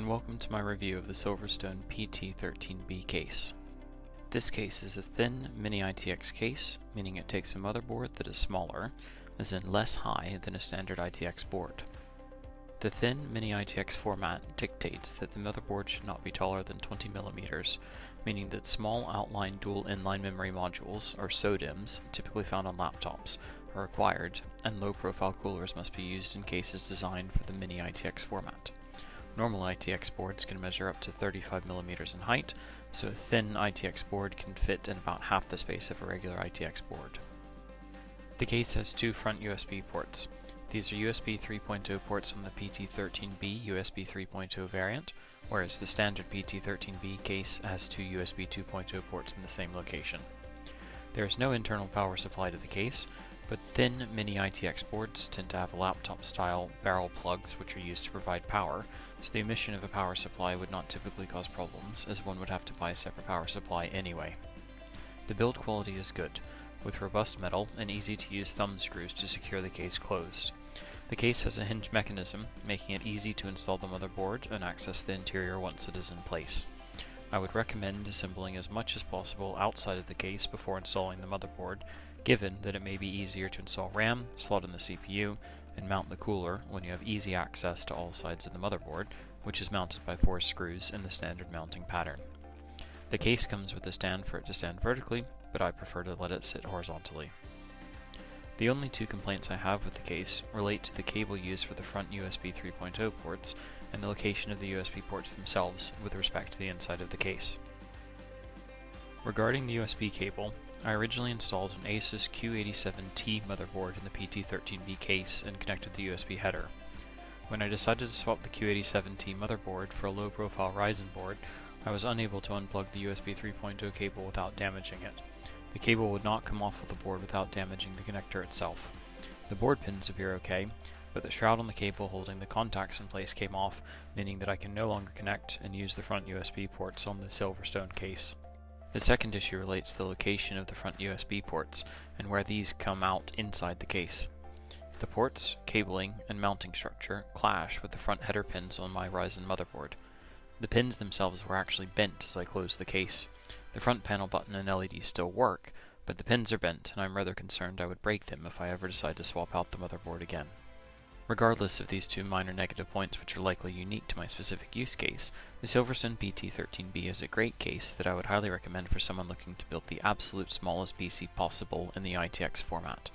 and welcome to my review of the SilverStone PT13B case. This case is a thin mini-ITX case, meaning it takes a motherboard that is smaller, as in less high than a standard ITX board. The thin mini-ITX format dictates that the motherboard should not be taller than 20mm, meaning that small outline dual inline memory modules, or SODIMMs, typically found on laptops, are required, and low-profile coolers must be used in cases designed for the mini-ITX format. Normal ITX boards can measure up to 35mm in height, so a thin ITX board can fit in about half the space of a regular ITX board. The case has two front USB ports. These are USB 3.0 ports on the PT13B USB 3.0 variant, whereas the standard PT13B case has two USB 2.0 ports in the same location. There is no internal power supply to the case, but thin mini-ITX boards tend to have laptop-style barrel plugs which are used to provide power, so the omission of a power supply would not typically cause problems, as one would have to buy a separate power supply anyway. The build quality is good, with robust metal and easy-to-use thumb screws to secure the case closed. The case has a hinge mechanism, making it easy to install the motherboard and access the interior once it is in place. I would recommend assembling as much as possible outside of the case before installing the motherboard, given that it may be easier to install RAM, slot in the CPU, and mount the cooler when you have easy access to all sides of the motherboard, which is mounted by 4 screws in the standard mounting pattern. The case comes with a stand for it to stand vertically, but I prefer to let it sit horizontally. The only two complaints I have with the case relate to the cable used for the front USB 3.0 ports and the location of the USB ports themselves with respect to the inside of the case. Regarding the USB cable, I originally installed an Asus Q87T motherboard in the PT13B case and connected the USB header. When I decided to swap the Q87T motherboard for a low-profile Ryzen board, I was unable to unplug the USB 3.0 cable without damaging it. The cable would not come off of the board without damaging the connector itself. The board pins appear okay, but the shroud on the cable holding the contacts in place came off, meaning that I can no longer connect and use the front USB ports on the SilverStone case. The second issue relates to the location of the front USB ports and where these come out inside the case. The ports, cabling, and mounting structure clash with the front header pins on my Ryzen motherboard. The pins themselves were actually bent as I closed the case. The front panel button and LED still work, but the pins are bent and I'm rather concerned I would break them if I ever decide to swap out the motherboard again. Regardless of these two minor negative points which are likely unique to my specific use case, the SilverStone PT13B is a great case that I would highly recommend for someone looking to build the absolute smallest PC possible in the ITX format.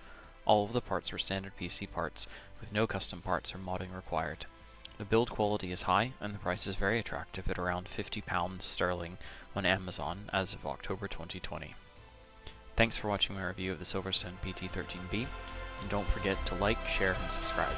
All of the parts were standard PC parts, with no custom parts or modding required. The build quality is high, and the price is very attractive at around £50 sterling on Amazon as of October 2020. Thanks for watching my review of the SilverStone PT13B, and don't forget to like, share, and subscribe.